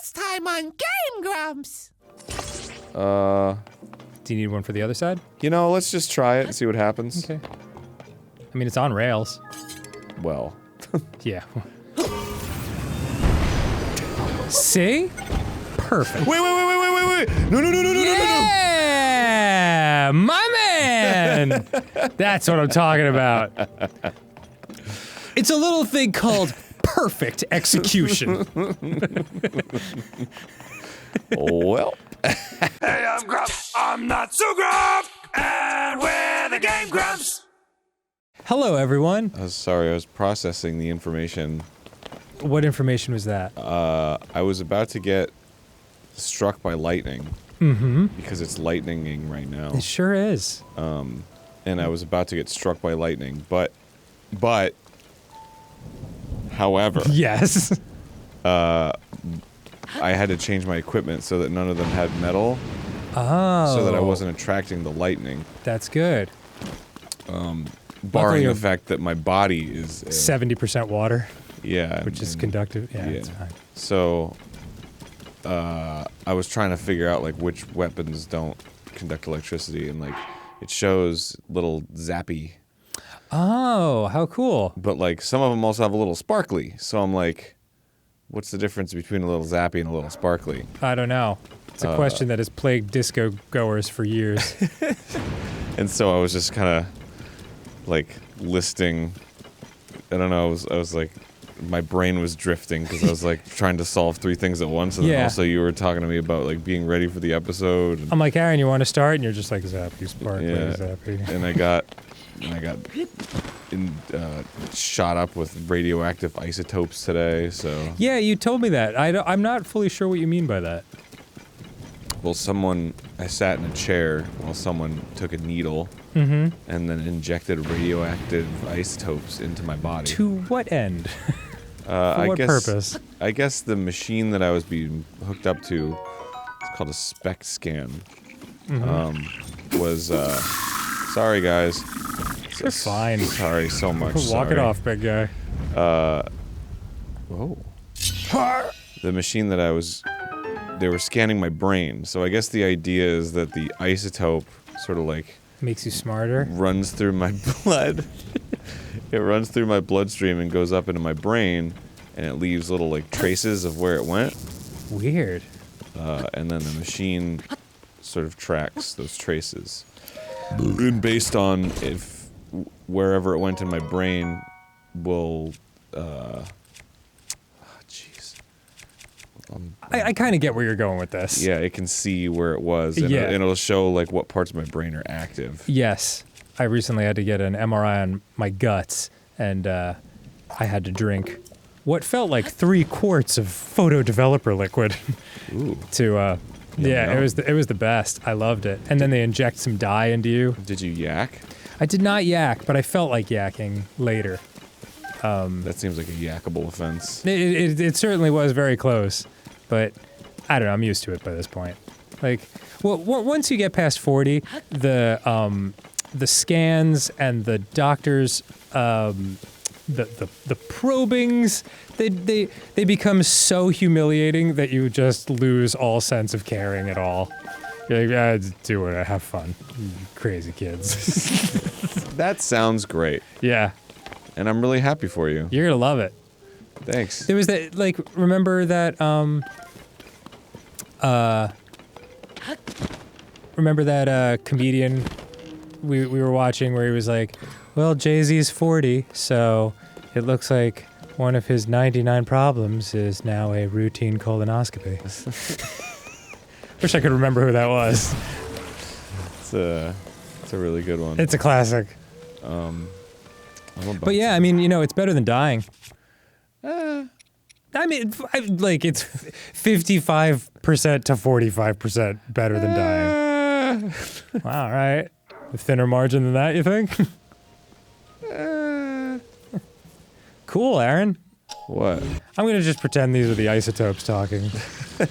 Last time on GameGrumps. Do you need one for the other side? You know, let's just try it and see what happens. Okay. I mean, it's on rails. Well. Yeah. See? Perfect. Wait! No! Yeah! My man! That's what I'm talking about. It's a little thing called perfect execution. Well. Hey, I'm Grumps. I'm not so Grump, and we're the Game Grumps. Hello, everyone. I was sorry, I was processing the information. What information was that? I was about to get struck by lightning. Mm-hmm. Because it's lightninging right now. It sure is. And I was about to get struck by lightning, but, however. Yes. I had to change my equipment so that none of them had metal. Oh. So that I wasn't attracting the lightning. That's good. Barring the fact that my body is 70% water. Yeah. Which is conductive. Yeah, it's fine. So, I was trying to figure out, like, which weapons don't conduct electricity, and, like, it shows little zappy. Oh, how cool. But, like, some of them also have a little sparkly, so I'm like, what's the difference between a little zappy and a little sparkly? I don't know. It's a question that has plagued disco goers for years. And so I was just kind of, like, listing, I don't know, I was like, my brain was drifting because I was like trying to solve 3 things at once, and then also you were talking to me about like being ready for the episode. And I'm like, Arin, you want to start? And you're just like, zappy, sparkly, zappy. And I got shot up with radioactive isotopes today. So yeah, you told me that. I'm not fully sure what you mean by that. Well, I sat in a chair while someone took a needle and then injected radioactive isotopes into my body. To what end? For what purpose? I guess the machine that I was being hooked up to, it's called a SPECT scan, was, sorry guys. You're fine. Sorry so much. Walk it off, big guy. Whoa. The machine that they were scanning my brain, so I guess the idea is that the isotope sort of like makes you smarter. Runs through my blood. It runs through my bloodstream and goes up into my brain, and it leaves little like traces of where it went. Weird. And then the machine sort of tracks those traces. And based on if wherever it went in my brain will I kind of get where you're going with this. Yeah, it can see where it was, and it'll show like what parts of my brain are active. Yes. I recently had to get an MRI on my guts, and I had to drink what felt like 3 quarts of photo developer liquid. Ooh. It was the best. I loved it. And then they inject some dye into you. Did you yak? I did not yak, but I felt like yakking later. That seems like a yackable offense. It certainly was very close, but I don't know. I'm used to it by this point. Like, well, once you get past 40, the scans and the doctors, the probings, they become so humiliating that you just lose all sense of caring at all. You're like, do it, have fun, you crazy kids. That sounds great. Yeah. And I'm really happy for you. You're gonna love it. Thanks. There was that, like, remember that, comedian we were watching where he was like, well, Jay-Z's 40, so it looks like one of his 99 problems is now a routine colonoscopy. Wish I could remember who that was. It's a really good one. It's a classic. But yeah, I mean, you know, it's better than dying. I mean, it's 55% to 45% better than dying. All right. A thinner margin than that, you think? Cool, Arin. What? I'm gonna just pretend these are the isotopes talking. I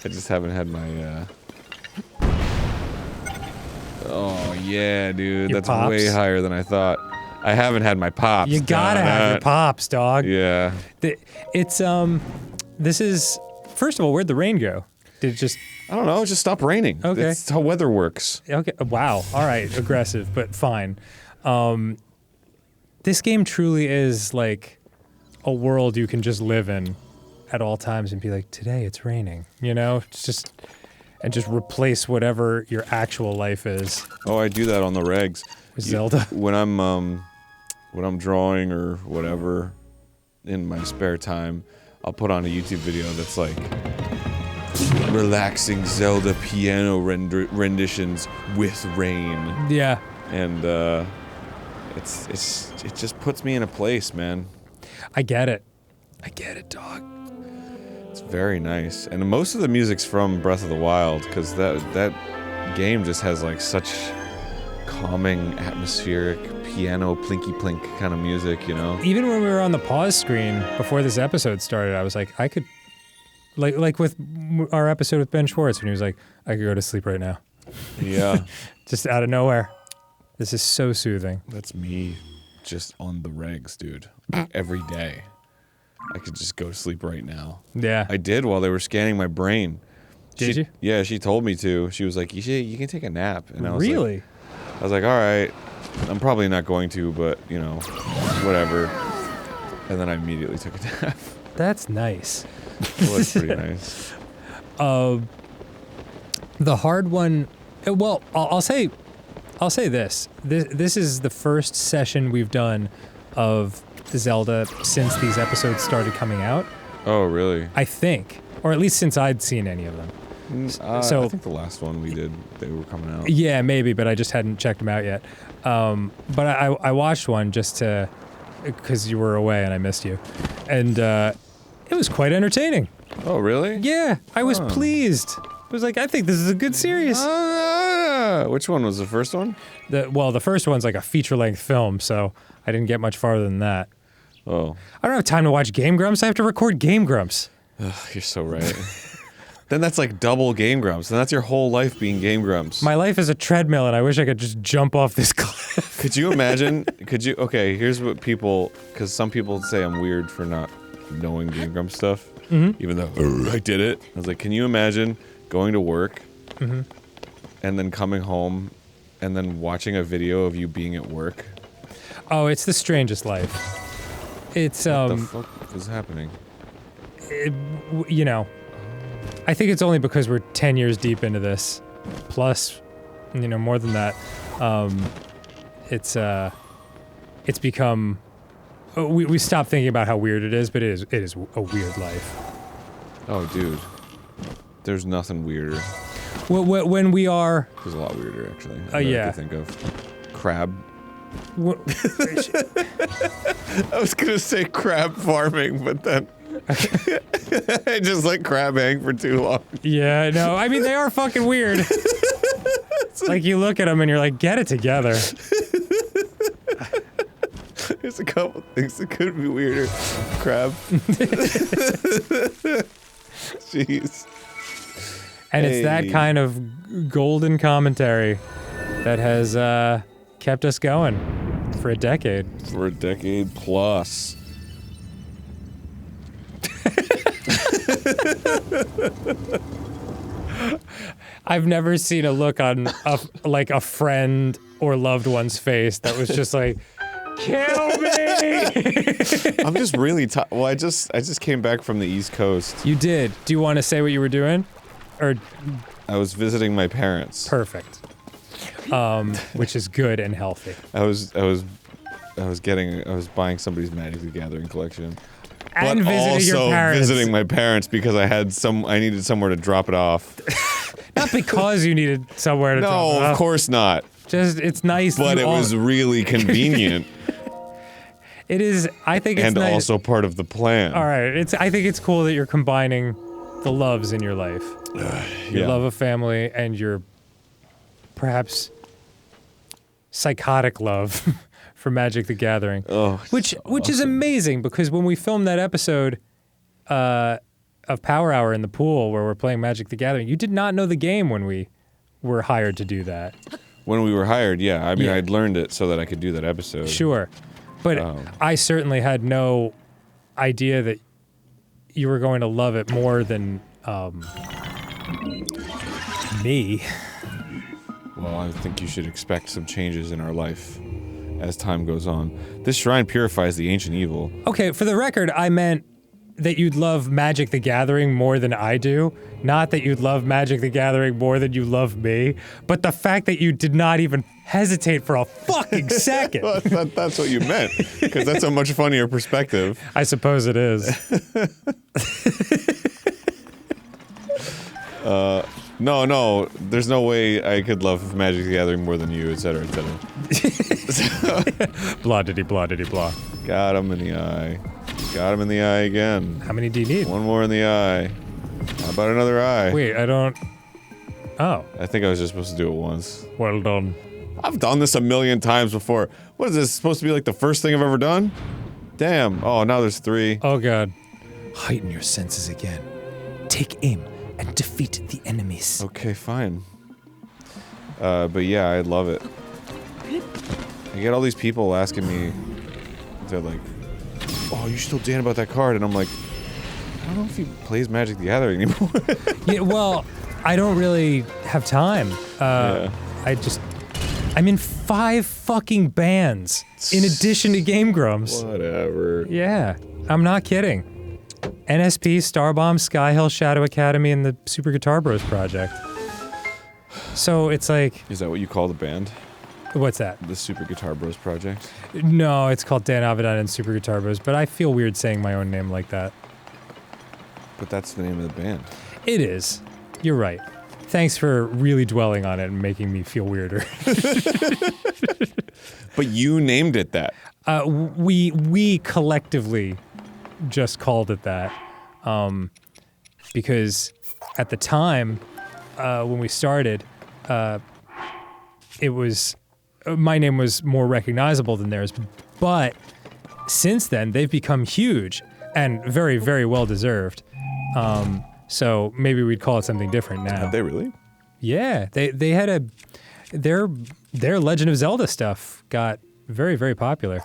just haven't had my, Oh, yeah, dude. Your That's pops? way higher than I thought. I haven't had my pops. You gotta have your pops, dog. Yeah. This is first of all, where'd the rain go? Did it just... I don't know. Just stop raining. Okay. That's how weather works. Okay. Wow. All right. Aggressive, but fine. This game truly is like a world you can just live in at all times and be like, today it's raining, you know? It's just... And just replace whatever your actual life is. Oh, I do that on the regs. With Zelda. When I'm drawing or whatever in my spare time, I'll put on a YouTube video that's like relaxing Zelda piano renditions with rain. Yeah. And it just puts me in a place, man. I get it. I get it, dog. It's very nice. And most of the music's from Breath of the Wild, because that game just has like such calming, atmospheric, piano, plinky plink kind of music, you know? Even when we were on the pause screen before this episode started, I was like, I could, like with our episode with Ben Schwartz, when he was like, I could go to sleep right now. Yeah. Just out of nowhere. This is so soothing. That's me just on the regs, dude. Every day. I could just go to sleep right now. Yeah. I did while they were scanning my brain. Did you? Yeah, she told me to. She was like, you can take a nap. And I was really? I was like, all right. I'm probably not going to, but, you know, whatever. And then I immediately took a nap. That's nice. It was pretty nice. The hard one, well, I'll say this. This is the first session we've done of Zelda since these episodes started coming out. Oh, really? I think. Or at least since I'd seen any of them. So I think the last one we did, they were coming out. Yeah, maybe, but I just hadn't checked them out yet. But I watched one just to, because you were away and I missed you. And it was quite entertaining. Oh, really? Yeah, I was pleased. I was like, I think this is a good series. Which one was the first one? The first one's like a feature-length film, so I didn't get much farther than that. Oh. I don't have time to watch GameGrumps. I have to record GameGrumps. Ugh, you're so right. Then that's like double GameGrumps. Then that's your whole life being GameGrumps. My life is a treadmill, and I wish I could just jump off this cliff. Could you imagine? Okay, here's what people, because some people say I'm weird for not knowing GameGrumps stuff, even though I did it. I was like, can you imagine going to work and then coming home and then watching a video of you being at work? Oh, it's the strangest life. It's, What the fuck is happening? you know, I think it's only because we're 10 years deep into this, plus, you know, more than that. It's become, we stopped thinking about how weird it is, but it is a weird life. Oh, dude. There's nothing weirder. When we are... There's a lot weirder, actually. Yeah. I think of crab. Wh- I was going to say crab farming, but then I just let crab hang for too long. Yeah, no, I mean, they are fucking weird. Like, you look at them and you're like, get it together. There's a couple things that could be weirder. Crab. Jeez. And it's that kind of golden commentary that has kept us going for a decade. For a decade plus. I've never seen a look on like a friend or loved one's face that was just like, kill me! I'm just really tired. Well, I just came back from the East Coast. You did. Do you want to say what you were doing? Or I was visiting my parents. perfect. Which is good and healthy. I was buying somebody's Magic the Gathering collection. And but visiting your also parents. visiting my parents because I needed somewhere to drop it off. Not because you needed somewhere to drop it No, off. of course not. Just, it's nice. But you it all- was really convenient It is, I think it's and nice. also part of the plan. All right, I think it's cool that you're combining the loves in your life. Your Yeah. love of family and your perhaps psychotic love for Magic the Gathering. Oh, Which is awesome. amazing, because when we filmed that episode of Power Hour in the pool where we're playing Magic the Gathering, you did not know the game when we were hired to do that. When we were hired, yeah. I mean, Yeah. I'd learned it so that I could do that episode. Sure. But I certainly had no idea that you were going to love it more than me. Well, I think you should expect some changes in our life as time goes on. This shrine purifies the ancient evil. Okay, for the record, I meant that you'd love Magic the Gathering more than I do, not that you'd love Magic the Gathering more than you love me, but the fact that you did not even hesitate for a fucking second. Well, that's what you meant, because that's a much funnier perspective. I suppose it is. No, there's no way I could love Magic the Gathering more than you, etc., etc. Blah diddy blah diddy blah. Got him in the eye. Got him in the eye again. How many do you need? One more in the eye. How about another eye? Wait, I don't... Oh. I think I was just supposed to do it once. Well done. I've done this a million times before. What is this, supposed to be like the first thing I've ever done? Damn. Oh, now there's 3. Oh god. Heighten your senses again. Take aim and defeat the enemies. Okay, fine. But yeah, I love it. I get all these people asking me, they're like, oh, you should tell Dan about that card, and I'm like, I don't know if he plays Magic the Gathering anymore. Yeah, well, I don't really have time. Yeah. I'm in 5 fucking bands, in addition to GameGrumps. Whatever. Yeah, I'm not kidding. NSP, Starbomb, Skyhill, Shadow Academy, and the Super Guitar Bros project. So it's like... Is that what you call the band? What's that? The Super Guitar Bros project? No, it's called Dan Avedon and Super Guitar Bros, but I feel weird saying my own name like that. But that's the name of the band. It is. You're right. Thanks for really dwelling on it and making me feel weirder. But you named it that. We collectively just called it that. Because at the time, when we started, it was... my name was more recognizable than theirs, but since then, they've become huge and very, very well-deserved. So maybe we'd call it something different now. Have they really? Yeah, they had their Legend of Zelda stuff got very, very popular.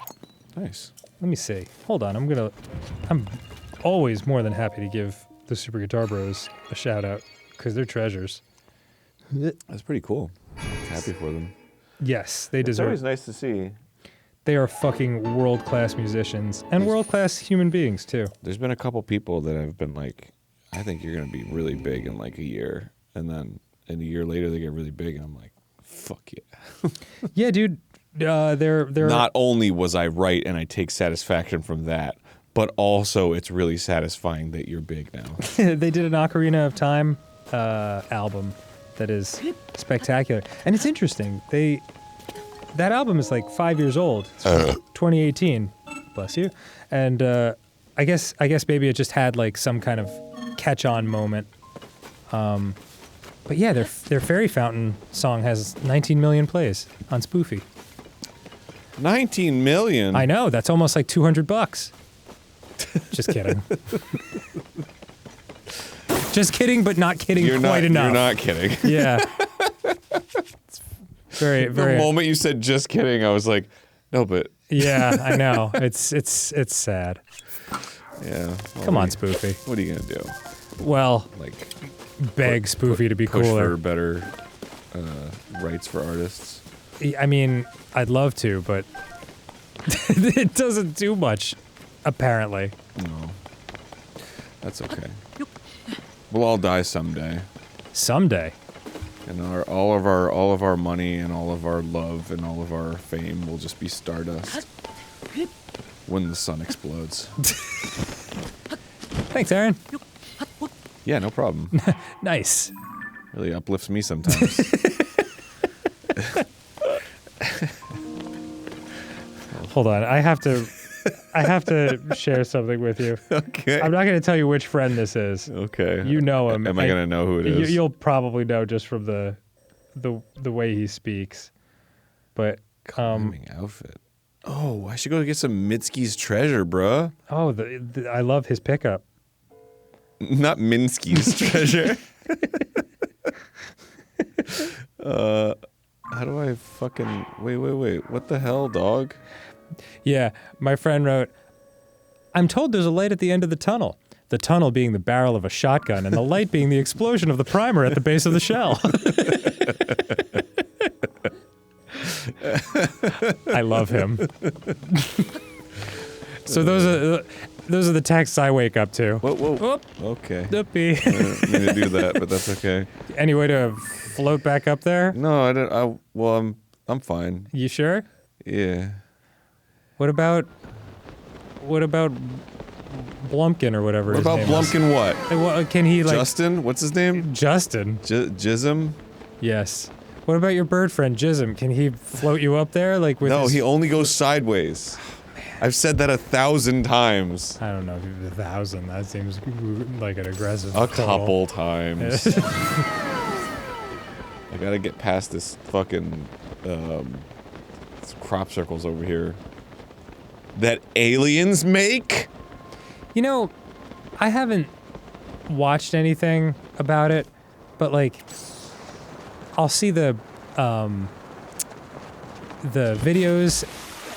Nice. Let me see. Hold on, I'm always more than happy to give the Super Guitar Bros a shout out, because they're treasures. That's pretty cool. Happy for them. Yes, they It's deserve always nice to see. They are fucking world-class musicians and world-class human beings too. There's been a couple people that have been like, I think you're gonna be really big in like a year, and then a year later they get really big, and I'm like, fuck yeah. Yeah, dude. They're Not only was I right and I take satisfaction from that, but also it's really satisfying that you're big now. they did an Ocarina of Time album that is spectacular, and it's interesting. That album is like 5 years old. It's from 2018. Bless you. And I guess maybe it just had like some kind of catch-on moment. But yeah, their Fairy Fountain song has 19 million plays on Spoofy. 19 million? I know, that's almost like $200. Just kidding. Just kidding, but not kidding quite enough. You're not kidding. Yeah. It's very, very. The moment you said just kidding, I was like, no, but. Yeah, I know. It's sad. Yeah. Well, Come on, Spoofy. What are you gonna do? Well, Like, beg Spoofy to be push cooler. for better rights for artists. I mean, I'd love to, but it doesn't do much, apparently. No. That's okay. We'll all die someday. Someday. And all of our money and all of our love and all of our fame will just be stardust when the sun explodes. Thanks, Arin. Yeah, no problem. Nice. Really uplifts me sometimes. Hold on, I have to share something with you. Okay. I'm not going to tell you which friend this is. Okay. You know him. Am I going to know who it is? You'll probably know just from the way he speaks. But Calming outfit. Oh, I should go get some Mitski's treasure, bruh. oh, I love his pickup. Not Minsky's treasure. How do I fucking... Wait. What the hell, dog? Yeah, my friend wrote, I'm told there's a light at the end of the tunnel. the tunnel being the barrel of a shotgun, and the light being the explosion of the primer at the base of the shell. I love him. So those are the texts I wake up to. Whoa. Okay. Doopy. I didn't mean to do that, but that's okay. Any way to float back up there? No, I didn't. Well, I'm fine. You sure? Yeah. What about Blumpkin or whatever What his about name Blumpkin? is? What? Can he like Justin? What's his name? Justin? Jism? Yes. What about your bird friend Jism? Can he float you up there like with? No, his... he only goes sideways. I've said that 1,000 times. I don't know, 1,000. That seems like an aggressive. A total. couple times. I gotta get past this fucking crop circles over here that aliens make. You know, I haven't watched anything about it, but like, I'll see the videos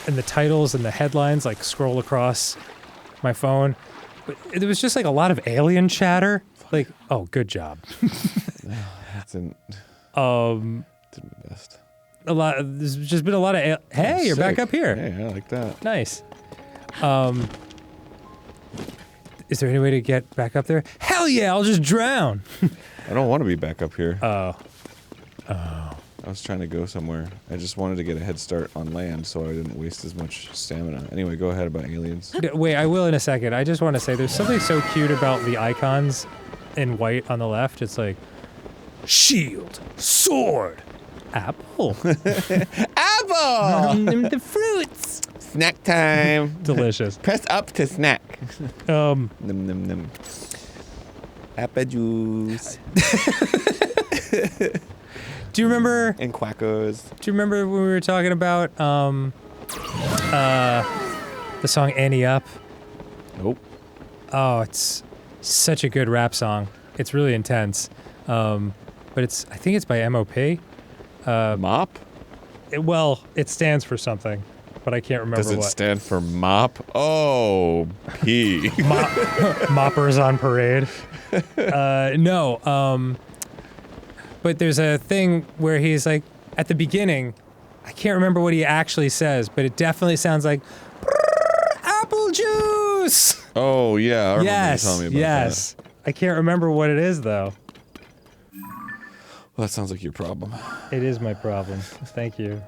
and the titles and the headlines like scroll across my phone. But it was just like a lot of alien chatter. Like, oh, good job. Didn't best. There's just been a lot of. Hey, you're back Sick. up here. Hey, I like that. Nice. Is there any way to get back up there? Hell yeah, I'll just drown. I don't want to be back up here. Oh. I was trying to go somewhere. I just wanted to get a head start on land so I didn't waste as much stamina. Anyway, go ahead about aliens. Wait, I will in a second. I just want to say there's something so cute about the icons in white on the left. It's like shield, sword, apple. Apple! The fruits. Snack time. Delicious. Press up to snack. Num num num. Apple juice. Do you remember? And quackers. Do you remember when we were talking about the song "Annie Up"? Nope. Oh, it's such a good rap song. It's really intense. But I think it's by M.O.P. Mop? It stands for something, but I can't remember Does it what. stand for mop? Oh, P. Moppers on parade. No. But there's a thing where he's like, at the beginning, I can't remember what he actually says, but it definitely sounds like, apple juice! Oh, yeah. I remember you telling me about yes. I can't remember what it is, though. Well, that sounds like your problem. It is my problem. Thank you.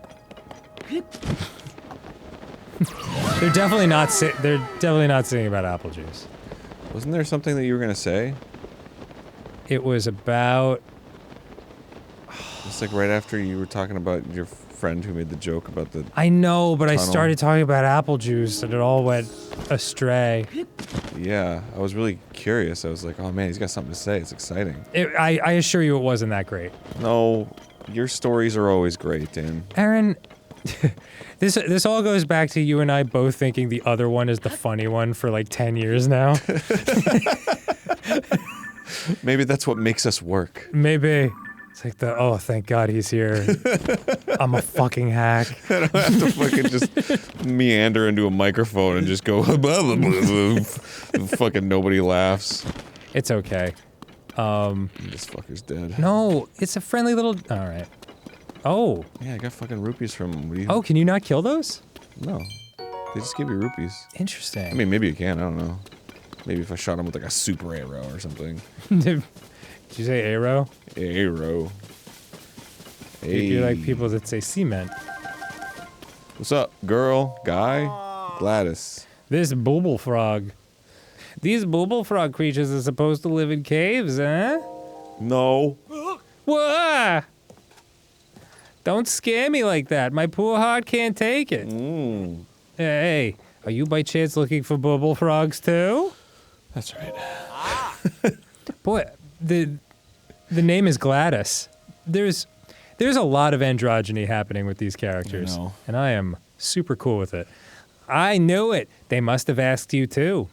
They're definitely not singing about apple juice. Wasn't there something that you were going to say? It was about... It's like right after you were talking about your friend who made the joke about the... I know, but tunnel. I started talking about apple juice and it all went astray. Yeah, I was really curious. I was like, oh man, he's got something to say. It's exciting. I assure you it wasn't that great. No, your stories are always great, Dan. Arin, this all goes back to you and I both thinking the other one is the funny one for like 10 years now. Maybe that's what makes us work. Maybe. It's like oh, thank God he's here. I'm a fucking hack. I don't have to fucking just meander into a microphone and just go, blah, blah, blah, blah. Fucking nobody laughs. It's okay. This fucker's dead. No, it's a friendly little... All right. Oh. Yeah, I got fucking rupees from him. What do you... Oh, can you not kill those? No. They just give you rupees. Interesting. I mean, maybe you can. I don't know. Maybe if I shot him with like a super arrow or something. Did you say arrow? Arrow. Hey. You're like people that say cement. What's up, girl? Guy? Gladys. This Bubbulfrog. These Bubbulfrog creatures are supposed to live in caves, huh? No. Whoa! Don't scare me like that. My poor heart can't take it. Hey, are you by chance looking for Bubbulfrogs too? That's right. Boy, the name is Gladys. There's a lot of androgyny happening with these characters. I know. And I am super cool with it. I knew it. They must have asked you too.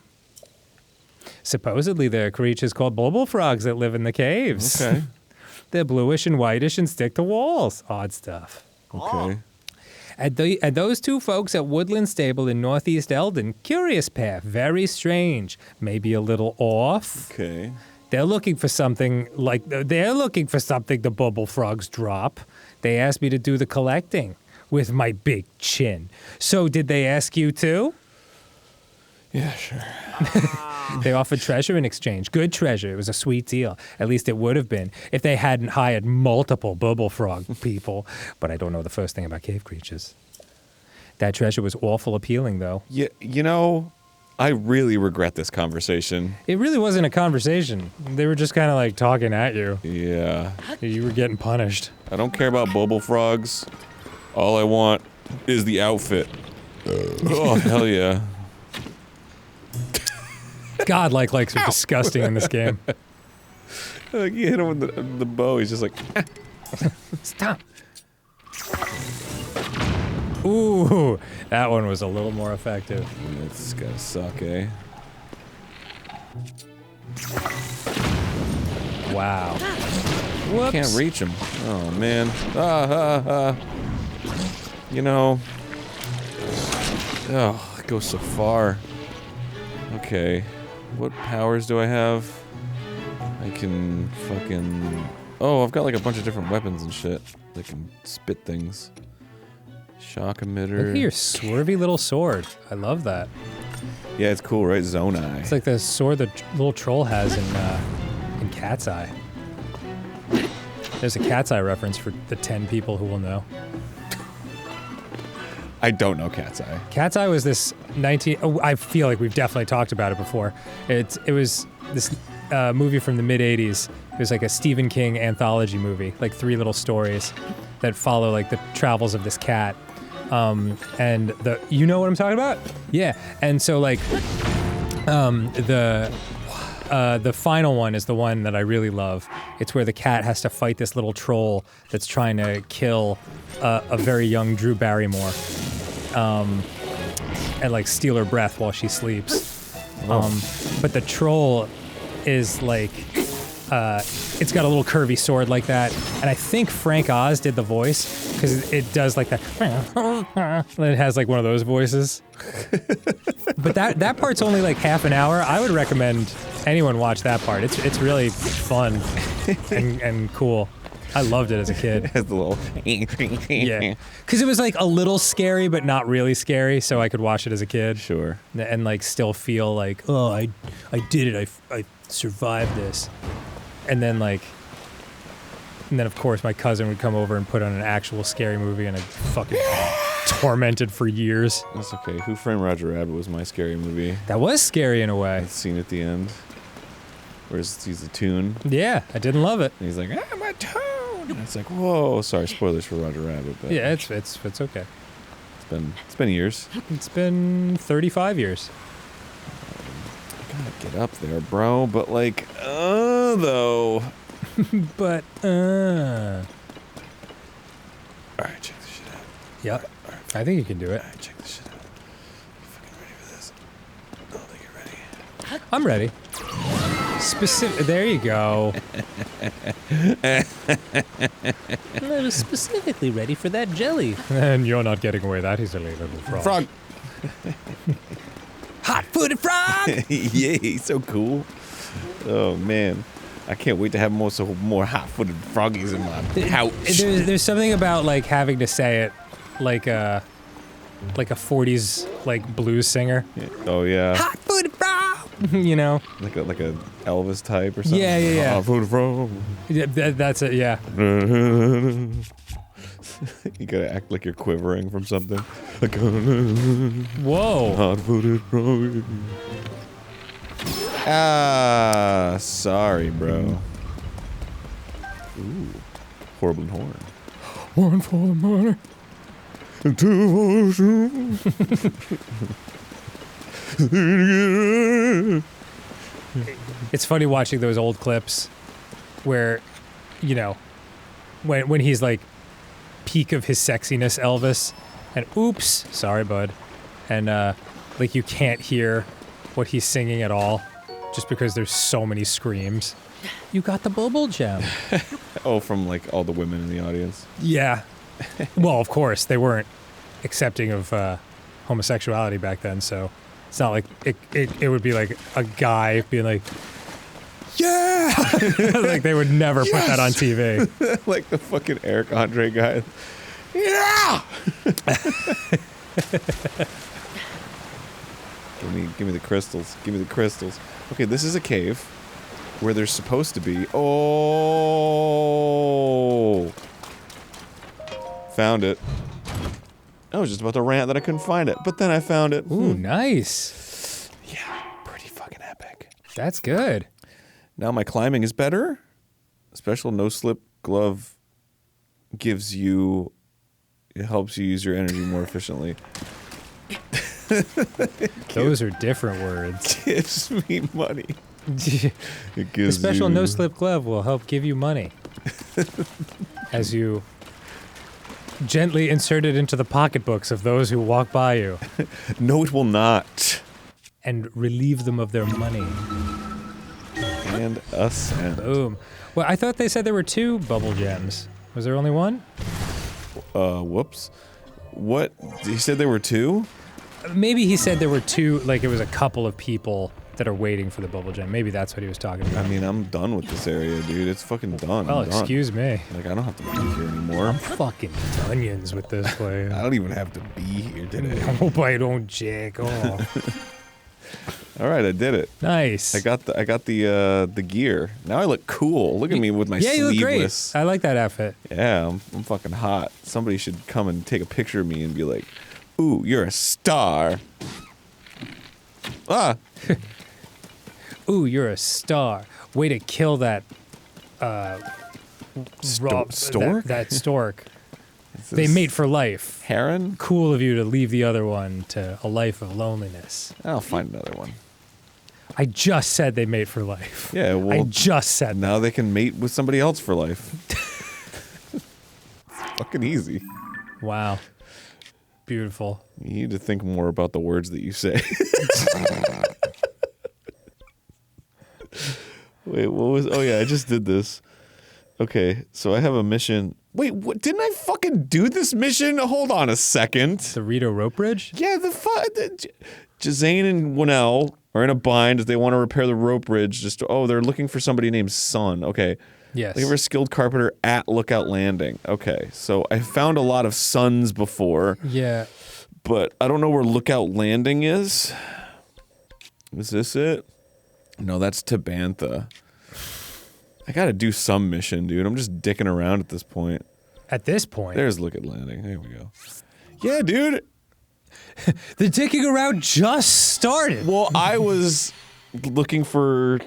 Supposedly there are creatures called Bubbulfrogs that live in the caves. Okay. They're bluish and whitish and stick to walls. Odd stuff. Okay. And those two folks at Woodland Stable in Northeast Eldon, curious pair, very strange, maybe a little off. Okay. They're looking for something the Bubbulfrogs drop. They asked me to do the collecting with my big chin. So did they ask you too? Yeah, sure. They offered treasure in exchange. Good treasure. It was a sweet deal. At least it would have been if they hadn't hired multiple Bubbulfrog people. But I don't know the first thing about cave creatures. That treasure was awful appealing, though. Yeah, you know, I really regret this conversation. It really wasn't a conversation. They were just kind of like talking at you. Yeah. You were getting punished. I don't care about Bubbulfrogs. All I want is the outfit. Oh, hell yeah. God-like likes are disgusting in this game. Like, you hit him with the bow, he's just like, Stop. Ooh, that one was a little more effective. It's gotta suck, eh? Wow. Whoops. Can't reach him. Oh, man. You know. Oh, it goes so far. Okay. What powers do I have? I can fucking... Oh, I've got like a bunch of different weapons and shit. That can spit things. Shock emitter. Look at your swervy little sword. I love that. Yeah, it's cool, right? Zonai. It's like the sword the little troll has in Cat's Eye. There's a Cat's Eye reference for the 10 people who will know. I don't know Cat's Eye. Cat's Eye was this I feel like we've definitely talked about it before. It was this movie from the mid-'80s. It was like a Stephen King anthology movie, like 3 little stories that follow like the travels of this cat. And you know what I'm talking about? Yeah. And so like the final one is the one that I really love. It's where the cat has to fight this little troll that's trying to kill a very young Drew Barrymore, and like steal her breath while she sleeps. But the troll is like, it's got a little curvy sword like that, and I think Frank Oz did the voice because it does like that. It has like one of those voices. But that part's only like half an hour. I would recommend anyone watch that part. It's really fun and cool. I loved it as a kid. Has the little... Yeah, because it was like a little scary, but not really scary, so I could watch it as a kid. Sure. And like still feel like, oh, I did it. I survived this. And then of course my cousin would come over and put on an actual scary movie, and I'd fucking tormented for years. That's okay. Who Framed Roger Rabbit was my scary movie. That was scary in a way. That scene at the end, where he's a tune. Yeah, I didn't love it. And he's like, I'm a tune. And it's like, whoa. Sorry, spoilers for Roger Rabbit. But Yeah, it's okay. It's been years. It's been 35 years. Gotta get up there, bro. But like, though. But All right, check this shit out. Yep. I think you can do it. All right, check this shit out. You fucking ready for this? I don't think you're ready. I'm ready. There you go. I was specifically ready for that jelly. And you're not getting away that easily, little frog. Frog. Hot-footed frog! Yeah, he's so cool. Oh man, I can't wait to have more hot-footed froggies in my pouch. There's something about like having to say it like a 40s like blues singer. Oh yeah. Hot-footed frog! You know? Like a Elvis type or something. Yeah. Hot-footed frog. Yeah, that's it. Yeah. You gotta act like you're quivering from something. Whoa. Hot-footed frog. Sorry, bro. Ooh, Horrible horn. One for the money. Two for It's funny watching those old clips where, you know, when he's like peak of his sexiness, Elvis, and oops, sorry, bud, and like you can't hear what he's singing at all just because there's so many screams. You got the bubble gem. Oh, from like all the women in the audience. Yeah. Well, of course they weren't accepting of homosexuality back then, so it's not like it would be like a guy being like, yeah! Like they would never put that on TV. Like the fucking Eric Andre guy. Yeah! Give me the crystals. Give me the crystals. Okay, this is a cave where there's supposed to be... Oh! Found it. I was just about to rant that I couldn't find it, but then I found it. Ooh, nice. Yeah, pretty fucking epic. That's good. Now my climbing is better. A special no-slip glove gives you... It helps you use your energy more efficiently. Those are different words. Gives me money. It The gives special you... no-slip glove will help give you money. As you gently insert it into the pocketbooks of those who walk by you. No, it will not. And relieve them of their money. And a cent. Boom. Well, I thought they said there were 2 bubble gems. Was there only 1? Whoops. What? He said there were 2? Maybe he said there were 2, like it was a couple of people that are waiting for the bubble gem. Maybe that's what he was talking about. I mean, I'm done with this area, dude. It's fucking done. Well, I'm done. excuse me. Like, I don't have to be here anymore. I'm fucking onions with this place. I don't even have to be here today. I hope I don't jack off. All right, I did it. Nice. I got the gear. Now I look cool. Look at me with my yeah, you sleeveless. look great. I like that outfit. Yeah, I'm fucking hot. Somebody should come and take a picture of me and be like, "Ooh, you're a star." Ah. Ooh, you're a star. Way to kill that stork? That stork. They mate for life. Heron? Cool of you to leave the other one to a life of loneliness. I'll find another one. I just said they mate for life. Yeah, well, I just said that. now they can mate with somebody else for life. Fucking easy. Wow. Beautiful. You need to think more about the words that you say. Wait, what was... Oh, yeah, I just did this. Okay, so I have a mission. Wait, what? Didn't I fucking do this mission? Hold on a second. The Rito Rope Bridge? Yeah, Jazane and Winnell are in a bind. They want to repair the rope bridge. They're looking for somebody named Sun. Okay. Yes. Looking for a skilled carpenter at Lookout Landing. Okay, so I found a lot of Suns before. Yeah. But I don't know where Lookout Landing is. Is this it? No, that's Tabantha. I gotta do some mission, dude. I'm just dicking around at this point. At this point? There's Lookout Landing. There we go. Yeah, dude. The dicking around just started. Well, I was looking for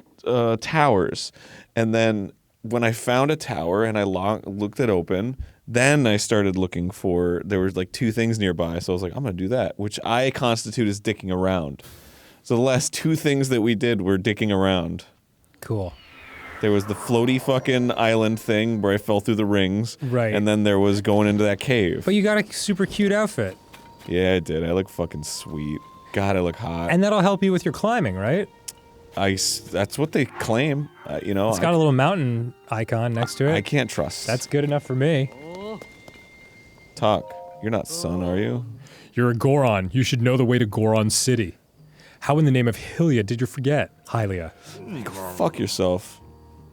towers. And then when I found a tower and I looked it open, then I started looking for... There were like 2 things nearby. So I was like, I'm gonna do that. Which I constitute as dicking around. So the last 2 things that we did were dicking around. Cool. There was the floaty fucking island thing where I fell through the rings. Right. And then there was going into that cave. But you got a super cute outfit. Yeah, I did. I look fucking sweet. God, I look hot. And that'll help you with your climbing, right? That's what they claim. You know, It's got a little mountain icon next to it. I can't trust. That's good enough for me. Talk. You're not Sun, are you? You're a Goron. You should know the way to Goron City. How in the name of Hylia did you forget, Hylia? Fuck yourself.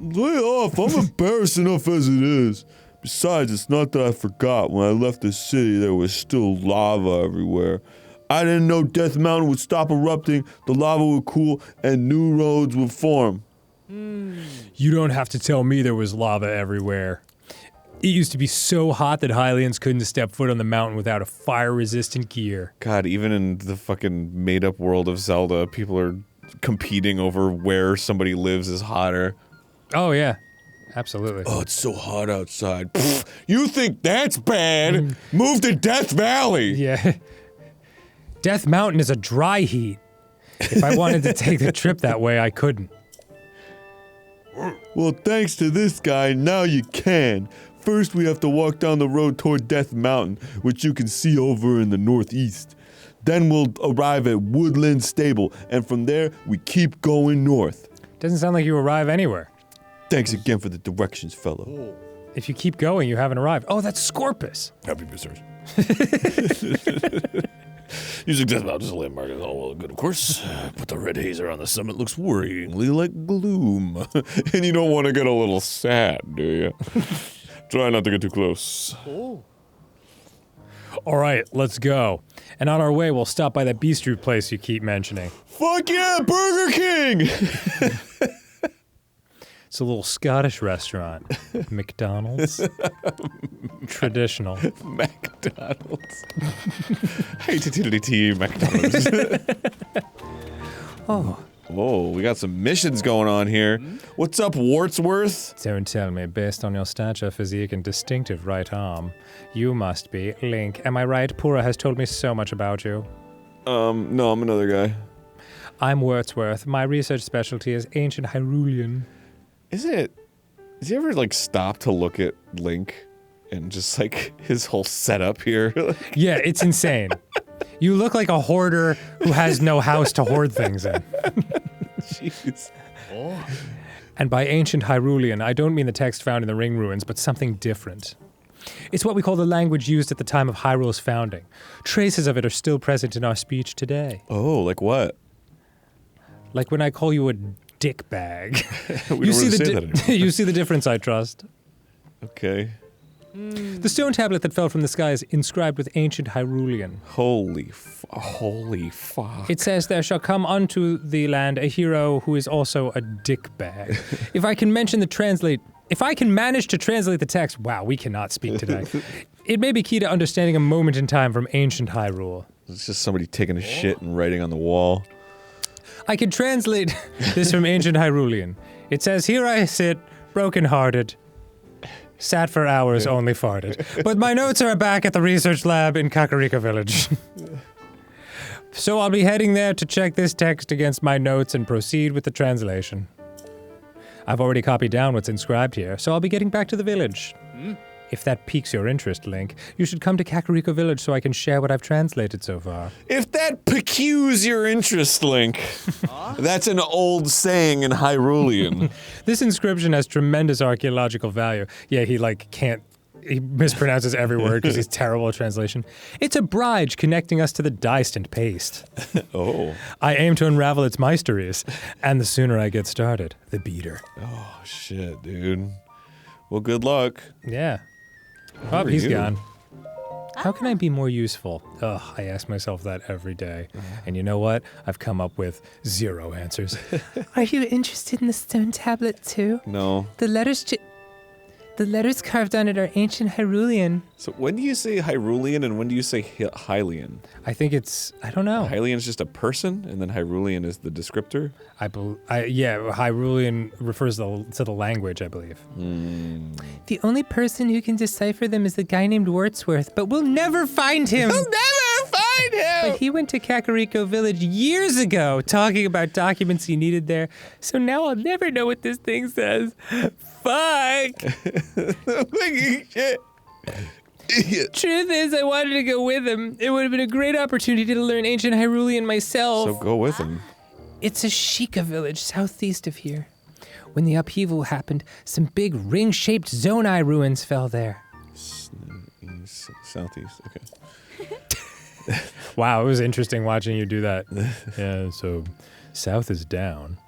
Lay off. I'm embarrassed enough as it is. Besides, it's not that I forgot. When I left the city, there was still lava everywhere. I didn't know Death Mountain would stop erupting, the lava would cool, and new roads would form. You don't have to tell me there was lava everywhere. It used to be so hot that Hylians couldn't step foot on the mountain without a fire-resistant gear. God, even in the fucking made-up world of Zelda, people are competing over where somebody lives is hotter. Oh, yeah. Absolutely. Oh, it's so hot outside. Pfft, you think that's bad? Move to Death Valley! Yeah. Death Mountain is a dry heat. If I wanted to take the trip that way, I couldn't. Well, thanks to this guy, now you can. First, we have to walk down the road toward Death Mountain, which you can see over in the northeast. Then we'll arrive at Woodland Stable, and from there, we keep going north. Doesn't sound like you arrive anywhere. Thanks again for the directions, fellow. If you keep going, you haven't arrived. Oh, that's Scorpus. Happy visitors. Using death mount as a landmark is all well and good, of course. But the red haze around the summit looks worryingly like gloom. And you don't want to get a little sad, do you? Try not to get too close. Oh. All right, let's go. And on our way, we'll stop by that bistro place you keep mentioning. Fuck yeah, Burger King! It's a little Scottish restaurant. McDonald's. Traditional. McDonald's. Hey, McDonald's. Oh. Whoa, we got some missions going on here. What's up, Wordsworth? Don't tell me, based on your stature, physique, and distinctive right arm, you must be Link. Am I right? Pura has told me so much about you. No, I'm another guy. I'm Wordsworth. My research specialty is ancient Hyrulean. Does he ever, like, stop to look at Link and just, like, his whole setup here? Yeah, it's insane. You look like a hoarder who has no house to hoard things in. Jeez. Oh. And by ancient Hyrulean, I don't mean the text found in the ring ruins, but something different. It's what we call the language used at the time of Hyrule's founding. Traces of it are still present in our speech today. Oh, like what? Like when I call you a dick bag. We don't really say that anymore. You see the difference, I trust. Okay. The stone tablet that fell from the sky is inscribed with ancient Hyrulean. Holy fuck. It says, "There shall come unto the land a hero who is also a dick bag." If I can manage to translate the text, wow, we cannot speak today. It may be key to understanding a moment in time from ancient Hyrule. It's just somebody taking a shit and writing on the wall. I can translate this from ancient Hyrulean. It says, "Here I sit, broken-hearted, sat for hours, only farted. But my notes are back at the research lab in Kakariko Village." So I'll be heading there to check this text against my notes and proceed with the translation. I've already copied down what's inscribed here, so I'll be getting back to the village. If that piques your interest, Link, you should come to Kakariko Village so I can share what I've translated so far. If that piques your interest, Link. That's an old saying in Hyrulean. This inscription has tremendous archaeological value. Yeah, he mispronounces every word because he's terrible at translation. It's a bridge connecting us to the distant paste. Oh. I aim to unravel its mysteries, and the sooner I get started, the better. Oh, shit, dude. Well, good luck. Yeah. How Oh, are he's you? gone. How can I be more useful? Ugh, I ask myself that every day. And you know what? I've come up with 0 answers. Are you interested in the stone tablet too? No. The letters carved on it are ancient Hyrulean. So when do you say Hyrulean and when do you say Hylian? I think I don't know. Hylian's just a person and then Hyrulean is the descriptor? Yeah, Hyrulean refers to the language, I believe. The only person who can decipher them is a guy named Wordsworth, but we'll never find him. We'll never find him! But he went to Kakariko Village years ago talking about documents he needed there, so now I'll never know what this thing says. Fuck! Shit. Truth is, I wanted to go with him. It would have been a great opportunity to learn ancient Hyrulean myself. So go with him. It's a Sheikah village southeast of here. When the upheaval happened, some big ring-shaped Zonai ruins fell there. Southeast, okay. Wow, it was interesting watching you do that. Yeah, so south is down.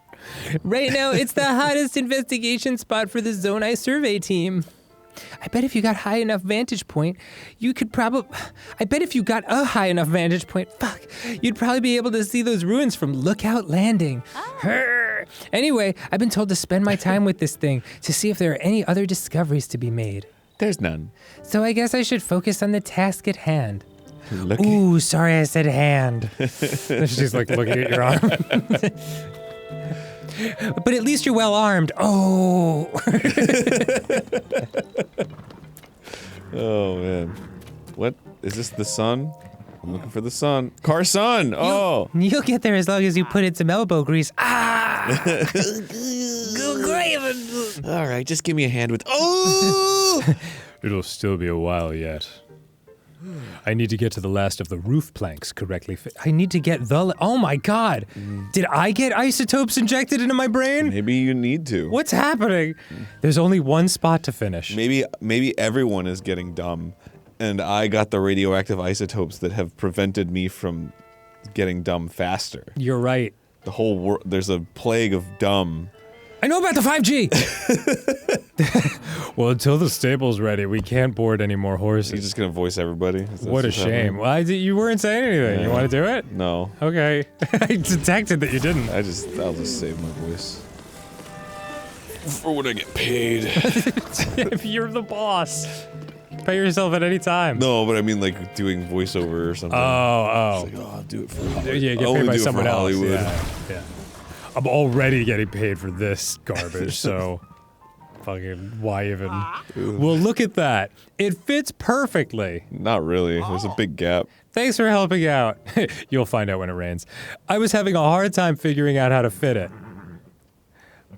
Right now, it's the hottest investigation spot for the Zonai survey team. I bet if you got a high enough vantage point, you'd probably be able to see those ruins from Lookout Landing. Anyway, I've been told to spend my time with this thing to see if there are any other discoveries to be made. There's none. So I guess I should focus on the task at hand. Lucky. Ooh, sorry I said hand. She's like looking at your arm. But at least you're well armed. Oh. Oh, man. What? Is this the sun? I'm looking for the sun. Carson! Oh! You'll get there as long as you put in some elbow grease. Ah! All right, just give me a hand with... Oh! It'll still be a while yet. I need to get to the last of the roof planks correctly. I need to get oh my god! Did I get isotopes injected into my brain? Maybe you need to. What's happening? There's only one spot to finish. Maybe everyone is getting dumb, and I got the radioactive isotopes that have prevented me from getting dumb faster. You're right. The whole world, there's a plague of dumb. I know about the 5G! Well, until the stable's ready, we can't board any more horses. You're just gonna voice everybody? What a shame. Why you weren't saying anything. You want to do it? No. Okay. I detected that you didn't. I'll just save my voice. For what I get paid. If you're the boss, pay yourself at any time. No, but I mean like doing voiceover or something. Oh. It's like, I'll do it for Hollywood. Yeah, get I'll paid only by do it someone for else. Hollywood. Yeah. I'm already getting paid for this garbage, so fucking why even? Well, look at that. It fits perfectly. Not really. There's a big gap. Thanks for helping out. You'll find out when it rains. I was having a hard time figuring out how to fit it.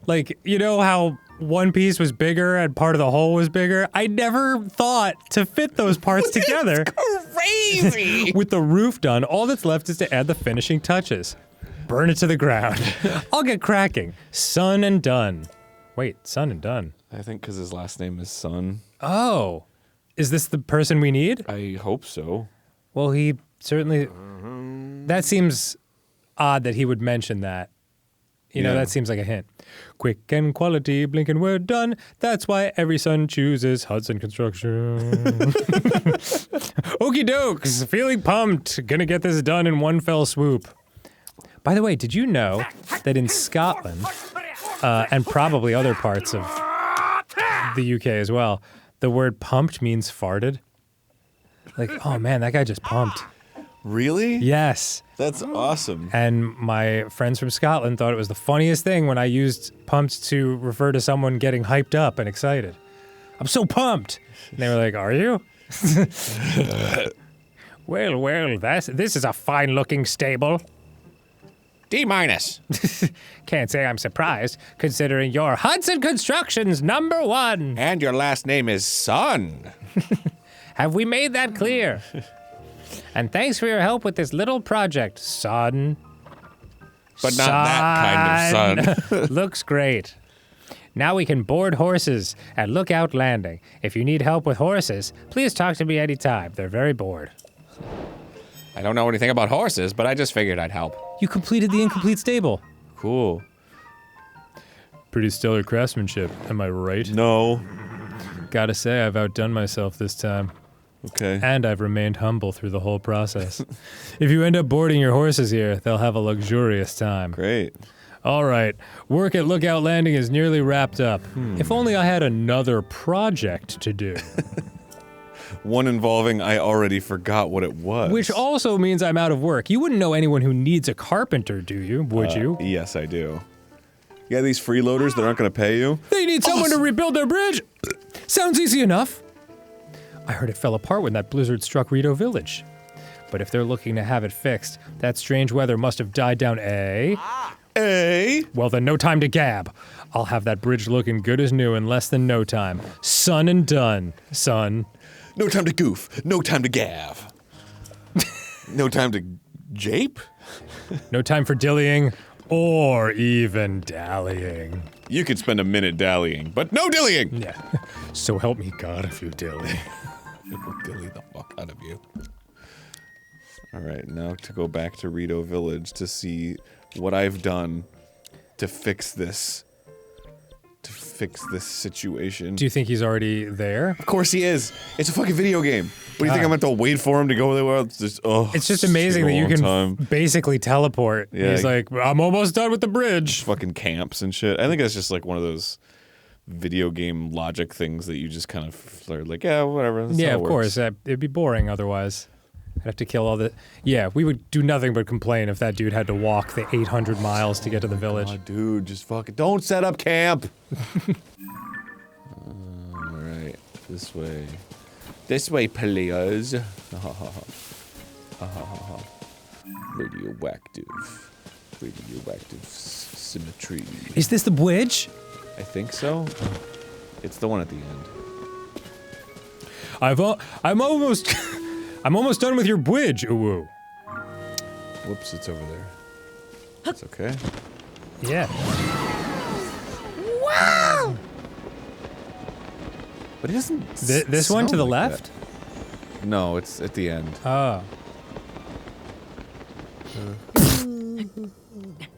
Like, you know how one piece was bigger and part of the hole was bigger? I never thought to fit those parts together. Crazy! With the roof done, all that's left is to add the finishing touches. Burn it to the ground. I'll get cracking. Son and done. Wait, son and done. I think because his last name is Sun. Oh. Is this the person we need? I hope so. Well, he certainly... That seems odd that he would mention that. You know, Yeah. that seems like a hint. Quick and quality, blinking, we're done. That's why every son chooses Hudson Construction. Okie dokes. Feeling pumped. Gonna get this done in one fell swoop. By the way, did you know that in Scotland, and probably other parts of the UK as well, the word pumped means farted? Like, oh man, that guy just pumped. Really? Yes. That's awesome. And my friends from Scotland thought it was the funniest thing when I used pumped to refer to someone getting hyped up and excited. I'm so pumped. And they were like, are you? Well, this is a fine-looking stable. D-. Can't say I'm surprised, considering you're Hudson Construction's #1. And your last name is Sun. Have we made that clear? And thanks for your help with this little project, son. But not that kind of sun. Looks great. Now we can board horses at Lookout Landing. If you need help with horses, please talk to me anytime. They're very bored. I don't know anything about horses, but I just figured I'd help. You completed the incomplete stable. Cool. Pretty stellar craftsmanship, am I right? No. Gotta say, I've outdone myself this time. Okay. And I've remained humble through the whole process. If you end up boarding your horses here, they'll have a luxurious time. Great. All right, work at Lookout Landing is nearly wrapped up. If only I had another project to do. One involving I already forgot what it was. Which also means I'm out of work. You wouldn't know anyone who needs a carpenter, do you? Would you? Yes, I do. Yeah, these freeloaders that aren't going to pay you. They need someone to rebuild their bridge. Sounds easy enough. I heard it fell apart when that blizzard struck Rito Village. But if they're looking to have it fixed, that strange weather must have died down, eh? Hey. Well, then no time to gab. I'll have that bridge looking good as new in less than no time. Son and done, son. No time to goof. No time to gav. No time to jape? No time for dillying or even dallying. You could spend a minute dallying, but no dillying! Yeah. So help me God if you dilly. It will dilly the fuck out of you. Alright, now to go back to Rito Village to see what I've done to fix this. To fix this situation. Do you think he's already there? Of course he is. It's a fucking video game. What do you think I'm going to wait for him to go there? Well, it's It's just amazing that you can basically teleport. Yeah. He's like, I'm almost done with the bridge. fucking camps and shit. I think that's just like one of those video game logic things that you just kind of are like, yeah, whatever. That's Yeah, how of it course. works. It'd be boring otherwise. I'd have to kill all the... Yeah, we would do nothing but complain if that dude had to walk the 800 miles to get to the village. Oh, dude, just fucking don't set up camp. All right, this way. This way, please. Radioactive. Radioactive symmetry. Is this the bridge? I think so. It's the one at the end. I'm almost... I'm almost done with your bridge, Uwu. Whoops, it's over there. It's okay. Yeah. But it doesn't. This one to the sound like left? that. No, it's at the end. Oh.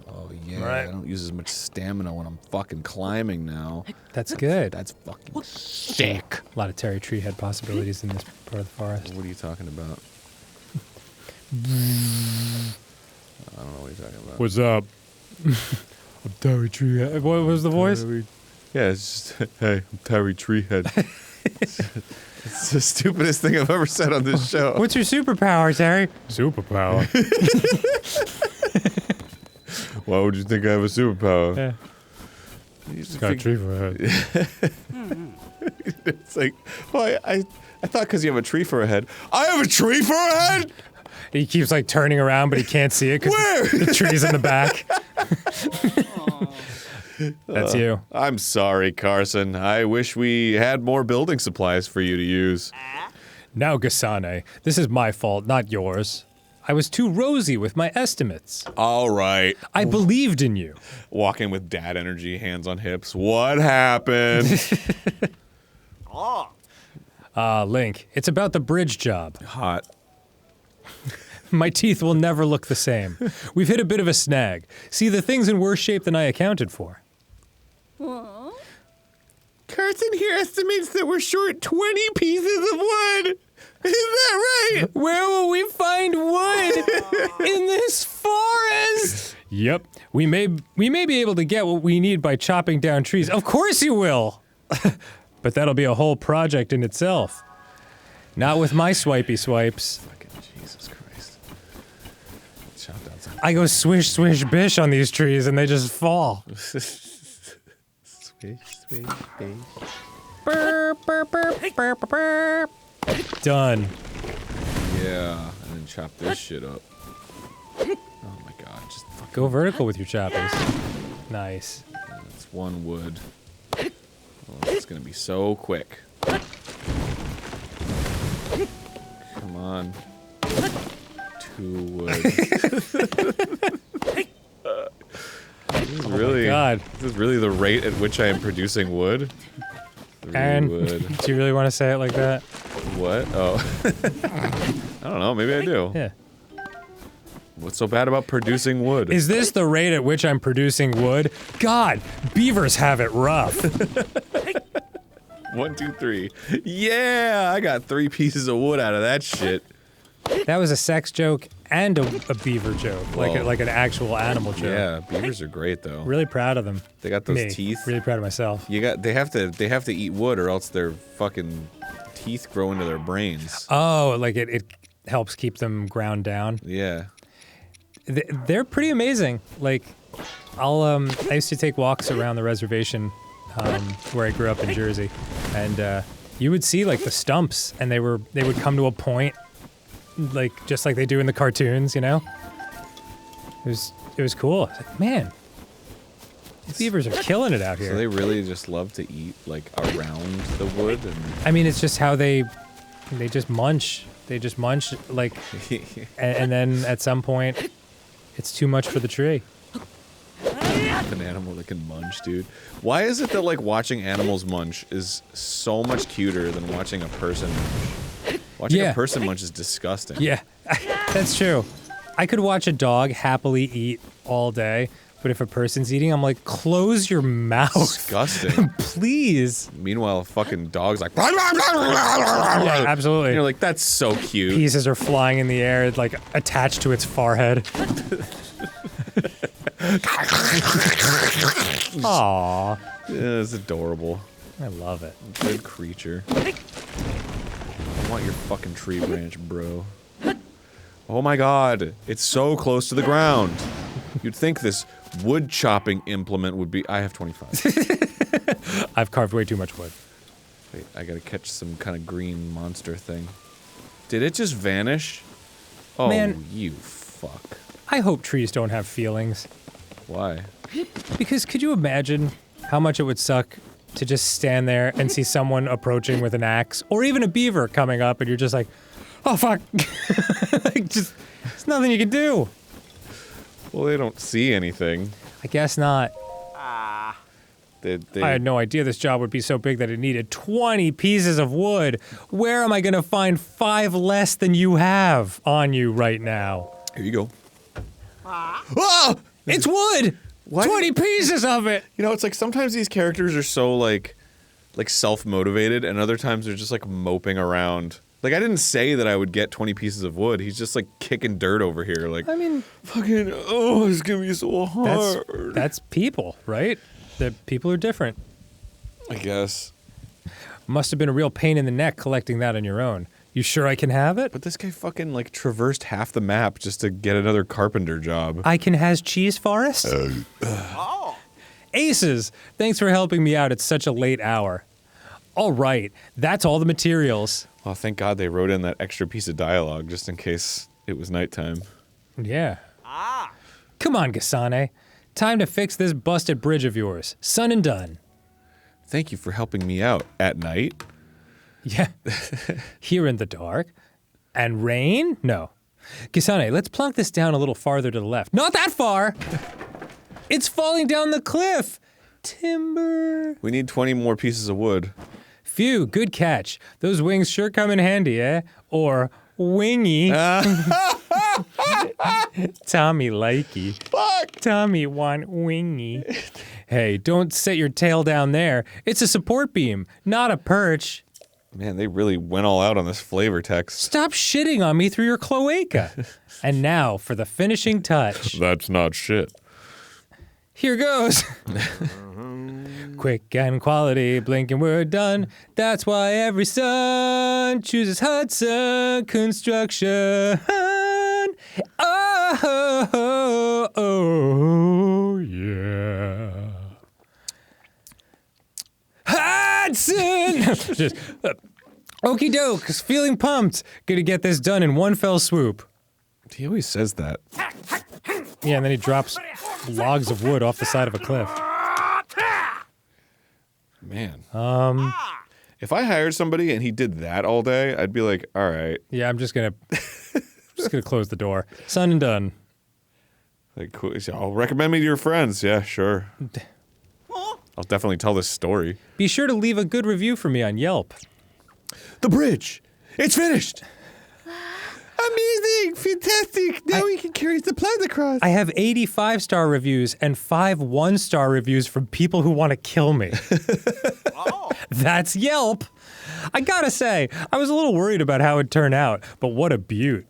Oh yeah, Right. I don't use as much stamina when I'm fucking climbing now. That's good. That's fucking sick. A lot of Terry Treehead possibilities in this part of the forest. What are you talking about? I don't know what you're talking about. What's up? I'm Terry Treehead. What was the voice? Yeah, it's just, hey, I'm Terry Treehead. It's the stupidest thing I've ever said on this show. What's your superpower, Terry? Superpower. Why would you think I have a superpower? Yeah. It's Got a tree for a head. It's like, well, I thought because you have a tree for a head. I have a tree for a head? He keeps like turning around, but he can't see it because Where? the tree's in the back. That's you. I'm sorry, Carson. I wish we had more building supplies for you to use. Now, Gasane, this is my fault, not yours. I was too rosy with my estimates. All right. I believed in you. Walking with dad energy, hands on hips. What happened? Link, it's about the bridge job. Hot. My teeth will never look the same. We've hit a bit of a snag. See, the thing's in worse shape than I accounted for. Carson here estimates that we're short 20 pieces of wood. Is that right? Where will we find wood? In this forest? Yep. We may be able to get what we need by chopping down trees. Of course you will. But that'll be a whole project in itself. Not with my swipey swipes. Fucking Jesus Christ. Chop down some. I go swish, swish, bish on these trees and they just fall. Swish, swish, bish. Burp, burp, burp, burp, burp, burp. Done. Yeah, and then chop this shit up. Oh my god, just fucking. Go vertical with your choppies. Nice. That's one wood. Oh, it's gonna be so quick. Come on. 2 wood. This is really the rate at which I am producing wood. 3 Aaron, wood. do you really want to say it like that? What? Oh. I don't know, maybe I do. Yeah. What's so bad about producing wood? Is this the rate at which I'm producing wood? God, beavers have it rough. 1, 2, 3. Yeah, I got 3 pieces of wood out of that shit. That was a sex joke and a beaver joke, like an actual animal joke. Yeah, beavers are great though. Really proud of them. They got those Me, teeth. Really proud of myself. They have to eat wood or else their fucking teeth grow into their brains. Oh, like it helps keep them ground down. Yeah. They're pretty amazing. Like, I used to take walks around the reservation where I grew up in Jersey, and you would see like the stumps, and they would come to a point, like just like they do in the cartoons, you know. It was cool. I was like, man, these beavers are killing it out here. So they really just love to eat like around the wood, and I mean, it's just how they just munch. They just munch like, and then at some point, it's too much for the tree. an animal that can munch, dude. Why is it that like watching animals munch is so much cuter than watching a person munch? Watching a person munch is disgusting. Yeah, that's true. I could watch a dog happily eat all day, but if a person's eating, I'm like, close your mouth. Disgusting. Please. Meanwhile, a fucking dog's like, Yeah, absolutely. and you're like, that's so cute. Pieces are flying in the air, like attached to its forehead. Aww. Yeah, it's adorable. I love it. Good creature. I want your fucking tree branch, bro. Oh my god, it's so close to the ground. You'd think this wood chopping implement would be. I have 25. I've carved way too much wood. Wait, I gotta catch some kind of green monster thing. Did it just vanish? Oh, Man. you fuck. I hope trees don't have feelings. Why? Because could you imagine how much it would suck to just stand there and see someone approaching with an axe, or even a beaver coming up, and you're just like, oh fuck. Like, just, there's nothing you can do. Well, they don't see anything. I guess not. I had no idea this job would be so big that it needed 20 pieces of wood. Where am I going to find 5 less than you have on you right now? Here you go. Oh! It's wood! What? 20 pieces of it! You know, it's like sometimes these characters are so like self-motivated, and other times they're just like moping around. Like, I didn't say that I would get 20 pieces of wood. He's just like kicking dirt over here. Like, I mean, fucking, oh, it's gonna be so hard. That's people, right? The people are different. I guess. Must have been a real pain in the neck collecting that on your own. You sure I can have it? But this guy fucking like traversed half the map just to get another carpenter job. I can has cheese forest? Aces! Thanks for helping me out at such a late hour. All right, that's all the materials. Well, thank God they wrote in that extra piece of dialogue just in case it was nighttime. Yeah. Come on, Gasane. Time to fix this busted bridge of yours. Son and done. Thank you for helping me out at night. Yeah. Here in the dark. And rain? No. Gasane, let's plunk this down a little farther to the left. Not that far! It's falling down the cliff! Timber. We need 20 more pieces of wood. Phew, good catch. Those wings sure come in handy, eh? Or wingy. Tommy likey. Fuck! Tommy want wingy. Hey, don't set your tail down there. It's a support beam, not a perch. Man, they really went all out on this flavor text. Stop shitting on me through your cloaca. And now for the finishing touch. That's not shit. Here goes. Quick and quality, blink and we're done. That's why every son chooses Hudson Construction. Oh, yeah. Hudson! Just, okie doke, feeling pumped. Gonna get this done in one fell swoop. He always says that. Yeah, and then he drops logs of wood off the side of a cliff. Man. If I hired somebody and he did that all day, I'd be like, all right. Yeah, I'm just gonna close the door. Son and done. Like, cool. I'll recommend me to your friends. Yeah, sure. I'll definitely tell this story. Be sure to leave a good review for me on Yelp. The bridge! It's finished! Amazing! Fantastic! Now we can carry supplies across. I have 85-star reviews and 5 1-star reviews from people who want to kill me. That's Yelp. I gotta say, I was a little worried about how it'd turn out, but what a beaut.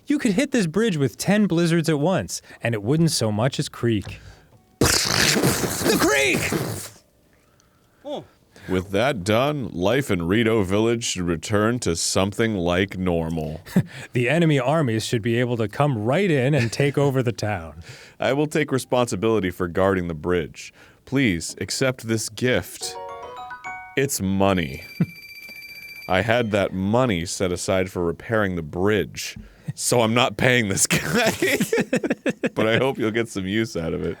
You could hit this bridge with 10 blizzards at once, and it wouldn't so much as creak. The creek! With that done, life in Rito Village should return to something like normal. The enemy armies should be able to come right in and take over the town. I will take responsibility for guarding the bridge. Please accept this gift. It's money. I had that money set aside for repairing the bridge, so I'm not paying this guy. But I hope you'll get some use out of it.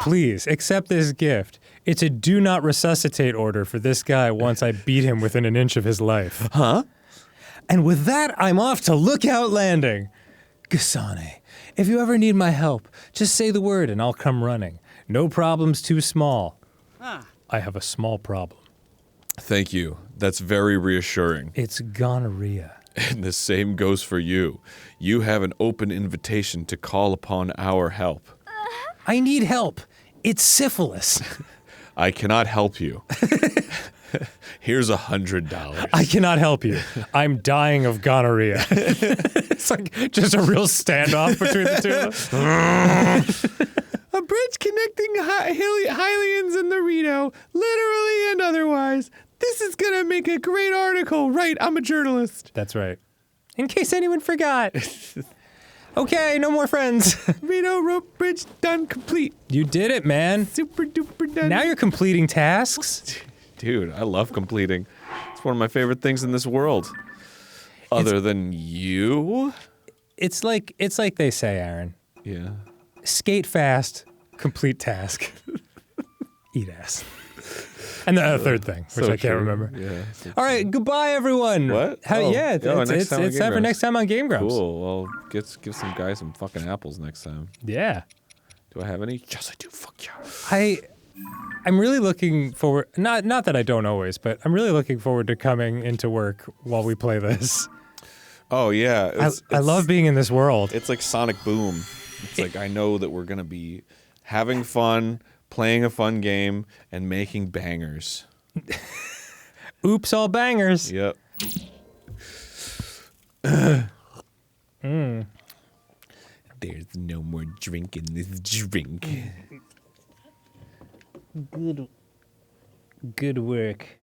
Please accept this gift. It's a do not resuscitate order for this guy once I beat him within an inch of his life. Huh? And with that, I'm off to Lookout Landing. Gasane, if you ever need my help, just say the word and I'll come running. No problem's too small. I have a small problem. Thank you. That's very reassuring. It's gonorrhea. And the same goes for you. You have an open invitation to call upon our help. I need help. It's syphilis. I cannot help you. Here's $100. I cannot help you. I'm dying of gonorrhea. It's like just a real standoff between the two of them. A bridge connecting Hylians and the Rito, literally and otherwise. This is gonna make a great article. Right, I'm a journalist. That's right. In case anyone forgot. Okay, no more friends. Rito rope bridge done complete. You did it, man. Super duper done. Now you're completing tasks. Dude, I love completing. It's one of my favorite things in this world. Other than you? It's like they say, Arin. Yeah. Skate fast, complete task. Eat ass. And the third thing, which So I can't true. remember. Yeah. All right, goodbye, everyone. What? Yeah, it's time for next time on GameGrumps. Cool. Well, give some guys some fucking apples next time. Yeah. Do I have any? Yes, I do. Fuck yeah. I'm really looking forward, not that I don't always, but I'm really looking forward to coming into work while we play this. Oh yeah, I love being in this world. It's like Sonic Boom. It's like I know that we're gonna be having fun, playing a fun game, and making bangers. Oops, all bangers. Yep. There's no more drink in this drink. Good work.